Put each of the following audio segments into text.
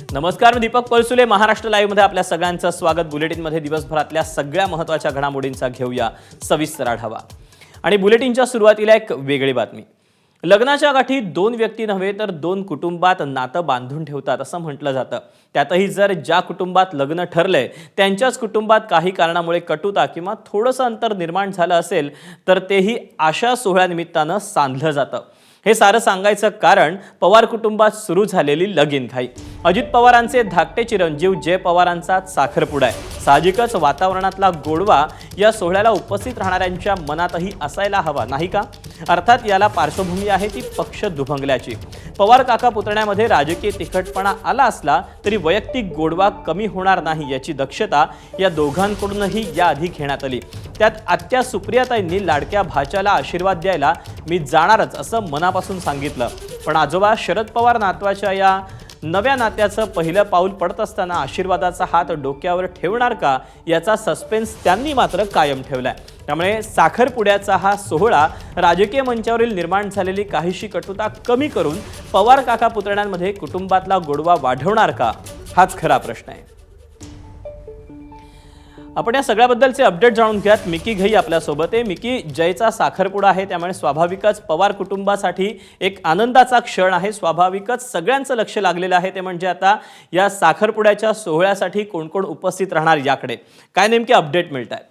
नमस्कार, मी दीपक पळसुले. महाराष्ट्र लाईव्ह मध्ये आपल्या सगळ्यांचं स्वागत. बुलेटिनमध्ये दिवसभरातल्या सगळ्या महत्त्वाच्या घडामोडींचा घेऊया सविस्तर आढावा. आणि बुलेटिनच्या सुरुवातीला एक वेगळी बातमी. लग्नाच्या गाठी दोन व्यक्ती नव्हे तर दोन कुटुंबात नातं बांधून ठेवतात असं म्हटलं जातं. त्यातही जर ज्या कुटुंबात लग्न ठरलंय त्यांच्याच कुटुंबात काही कारणामुळे कटुता किंवा थोडंसं अंतर निर्माण झालं असेल तर तेही अशा सोहळ्यानिमित्तानं सांधलं जातं. हे सारं सांगायचं कारण पवार कुटुंबात सुरू झालेली लगीनघाई. अजित पवारांचे धाकटे चिरंजीव जय पवारांचा साखरपुडा आहे. साहजिकच वातावरणातला गोडवा या सोहळ्याला उपस्थित राहणाऱ्यांच्या मनातही असायला हवा, नाही का? अर्थात याला पार्श्वभूमी आहे ती पक्ष दुभंगल्याची. पवार काका पुतण्यामध्ये राजकीय तिखटपणा आला असला तरी वैयक्तिक गोडवा कमी होणार नाही याची दक्षता या दोघांकडूनही याआधी घेण्यात आली. त्यात आत्या सुप्रियाताईंनी लाडक्या भाच्याला आशीर्वाद द्यायला मी जाणारच असं मनापासून सांगितलं. पण आजोबा शरद पवार नातवाच्या या नव्या नात्याचं पहिलं पाऊल पडत असताना आशीर्वादाचा हात डोक्यावर ठेवणार का याचा सस्पेन्स त्यांनी मात्र कायम ठेवलाय. त्यामुळे साखरपुड्याचा हा सोहळा राजकीय मंचावरील निर्माण झालेली काहीशी कटुता कमी करून पवार काका पुतण्यांमध्ये कुटुंबातला गोडवा वाढवणार का, हाच खरा प्रश्न आहे. आपण या सगळ्याबद्दलचे अपडेट जाणून घ्यात. मिकी घई आपल्यासोबत आहे. मिकी, जयचा साखरपुडा आहे त्यामुळे स्वाभाविकच पवार कुटुंबासाठी एक आनंदाचा क्षण आहे. स्वाभाविकच सगळ्यांचं लक्ष लागलेलं आहे ते म्हणजे आता या साखरपुड्याच्या सोहळ्यासाठी कोण कोण उपस्थित राहणार याकडे काय नेमके अपडेट मिळत आहेत?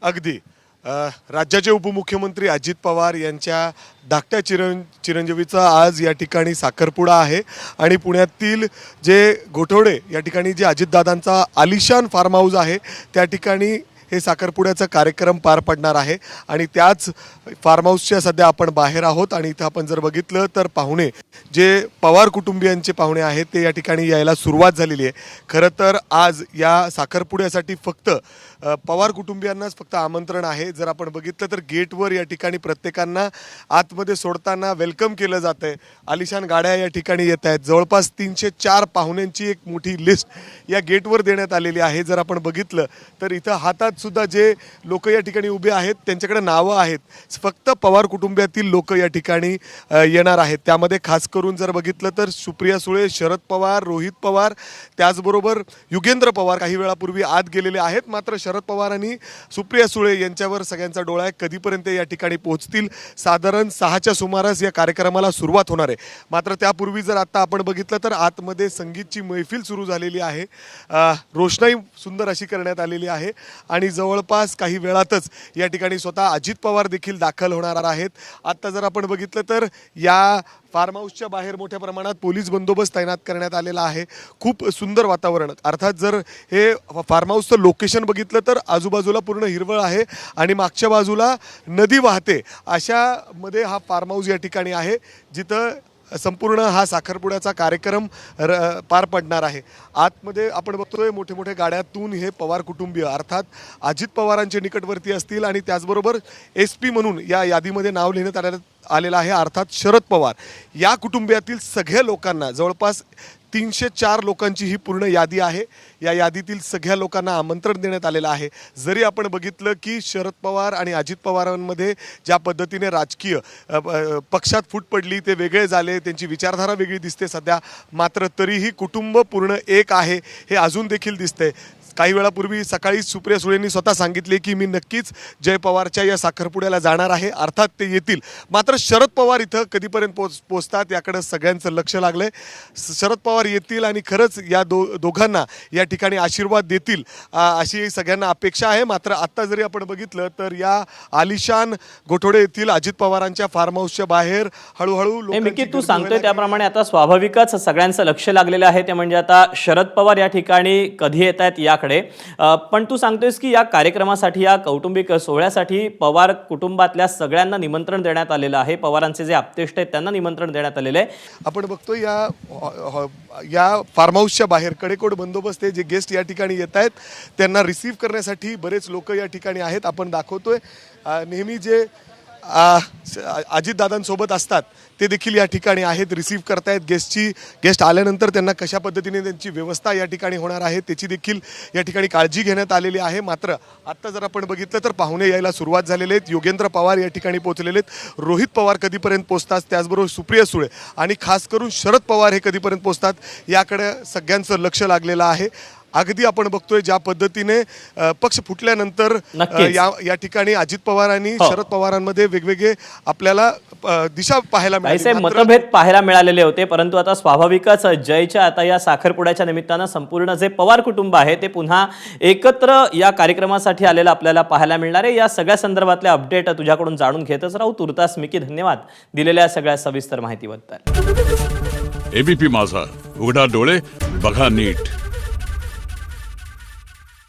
अगदी राज्याचे उपमुख्यमंत्री अजित पवार यांच्या धाकट्या चिरंजीवीचा आज या ठिकाणी साखरपुडा आहे आणि पुण्यातील जे गोठवडे या ठिकाणी जे अजितदादांचा आलिशान फार्म हाऊस आहे त्या ठिकाणी हे साखरपुड्याचा कार्यक्रम पार पडणार आहे. आणि त्याच फार्म हाऊसच्या सध्या आपण बाहेर आहोत आणि इथं आपण जर बघितलं तर पाहुणे जे पवार कुटुंबियांचे पाहुणे आहेत ते या ठिकाणी यायला सुरुवात झालेली आहे. खरं तर आज या साखरपुड्यासाठी फक्त पवार कुटुंबियांनाच फक्त आमंत्रण आहे. जर आपण बघितलं तर गेटवर या ठिकाणी प्रत्येकांना आतमध्ये सोडताना वेलकम केलं जातं आहे. आलिशान गाड्या या ठिकाणी येत आहेत. जवळपास 304 पाहुण्यांची एक मोठी लिस्ट या गेटवर देण्यात आलेली आहे. जर आपण बघितलं तर इथं हातात सुद्धा जे लोक या ठिकाणी उभे आहेत त्यांच्याकडे नावं आहेत. फक्त पवार कुटुंबातील लोक या ठिकाणी येणार आहेत. त्यामध्ये खास करून जर बघितलं तर सुप्रिया सुळे, शरद पवार, रोहित पवार, त्याचबरोबर युगेंद्र पवार काही वेळापूर्वी आत गेलेले आहेत. मात्र शरद पवार आणि सुप्रिया सुळे यांच्यावर सगळ्यांचा डोळा आहे. कधीपर्यंत या ठिकाणी पोहोचतील? साधारण 6च्या सुमारास या कार्यक्रमाला सुरुवात होणार आहे. मात्र त्यापूर्वी जर आता आपण बघितलं तर आतमध्ये संगीतची मैफिल सुरू झालेली आहे. रोषणाई सुंदर अशी करण्यात आलेली आहे आणि जवळपास काही वेळातच या ठिकाणी स्वतः अजित पवार देखील दाखल होणार आहेत. आता जर आपण बघितलं तर या फार्म हाऊसच्या बाहेर मोठ्या प्रमाणात पोलीस बंदोबस्त तैनात करण्यात आलेला आहे. खूप सुंदर वातावरण. अर्थात जर हे फार्म हाऊसचं लोकेशन बघितलं तर आजूबाजूला पूर्ण हिरवळ आहे आणि मागच्या बाजूला नदी वाहते. अशामध्ये हा फार्म हाऊस या ठिकाणी आहे जिथं संपूर्ण हा साखरपुड्याचा कार्यक्रम पार पडणार आहे. आतमध्ये आपण बघतोय मोठे मोठे गाड्यातून हे पवार कुटुंबीय अर्थात अजित पवारांचे निकटवर्ती असतील आणि त्याचबरोबर SP म्हणून या यादीमध्ये नाव लिहिण्यात आलेलं आहे अर्थात शरद पवार या कुटुंबियातील सगळ्या लोकांना जवळपास 304 लोकांची ही पूर्ण यादी आहे. या यादीतील सगळ्या लोकांना आमंत्रण देण्यात आलेलं आहे. जरी आपण बघितलं की शरद पवार आणि अजित पवारांमध्ये ज्या पद्धतीने राजकीय पक्षात फूट पडली, ते वेगळे झाले, त्यांची विचारधारा वेगळी दिसते सध्या, मात्र तरीही कुटुंब पूर्ण एक आहे हे अजून देखील दिसतंय. काही वेळापूर्वी सकाळी सुप्रिया सुळेंनी स्वतः सांगितले की मी नक्कीच जय पवारच्या या साखरपुड्याला जाणार आहे. अर्थात ते येतील. मात्र शरद पवार इथं कधीपर्यंत पोचतात याकडे सगळ्यांचं लक्ष लागलंय. शरद पवार येतील आणि खरंच या दोघांना या ठिकाणी आशीर्वाद देतील अशी सगळ्यांना अपेक्षा आहे. मात्र आत्ता जरी आपण बघितलं तर या आलिशान गोठवडे येथील अजित पवारांच्या फार्म हाऊसच्या बाहेर हळूहळू मिकी, तू सांगतोय त्याप्रमाणे आता स्वाभाविकच सगळ्यांचं लक्ष लागलेलं आहे ते म्हणजे आता शरद पवार या ठिकाणी कधी येत आहेत याकडे. पण तू सांगतोयस की या कार्यक्रमासाठी, या कौटुंबिक सोहळ्यासाठी पवार कुटुंबातल्या सगळ्यांना निमंत्रण देण्यात आलेलं आहे. पवारांचे जे आप्तेष्ट आहेत त्यांना निमंत्रण देण्यात आलेलं आहे. आपण बघतो या फार्म हाऊसच्या बाहेर कडेकोट बंदोबस्त आहे. जे गेस्ट या ठिकाणी येत आहेत त्यांना रिसीव्ह करण्यासाठी बरेच लोक या ठिकाणी आहेत. आपण दाखवतोय नेहमी जे अजितदादांसोबत असतात ते देखील या ठिकाणी आहेत, रिसीव्ह करतायत गेस्ट आल्यानंतर त्यांना कशा पद्धतीने त्यांची व्यवस्था या ठिकाणी होणार आहे त्याची देखील या ठिकाणी काळजी घेण्यात आलेली आहे. मात्र आत्ता जर आपण बघितलं तर पाहुणे यायला सुरुवात झालेले आहेत. योगेंद्र पवार या ठिकाणी पोहोचलेले आहेत. रोहित पवार कधीपर्यंत पोहोचतात, त्याचबरोबर सुप्रिया सुळे आणि खास करून शरद पवार हे कधीपर्यंत पोहोचतात याकडे सगळ्यांचं लक्ष लागलेलं आहे. अगदी आपण बघतोय ज्या पद्धतीने पक्ष फुटल्यानंतर नक्कीच. या ठिकाणी अजित पवार आणि शरद पवारांमध्ये वेगवेगळे आपल्याला दिशा पाहायला काहीसे मिळाली. मतभेद पाहायला मिळालेले होते, परंतु आता स्वाभाविकच जयच्या आता या साखरपुड्याच्या निमित्तानं संपूर्ण जे पवार कुटुंब आहे ते पुन्हा एकत्र या कार्यक्रमासाठी आलेलं आपल्याला पाहायला मिळणार आहे. या सगळ्या संदर्भातले अपडेट तुझ्याकडून जाणून घेतच राहू. तुर्तास मिकी धन्यवाद दिलेल्या सगळ्या सविस्तर माहितीबद्दल. एबीपी माझा, उघडा डोळे बघा नीट.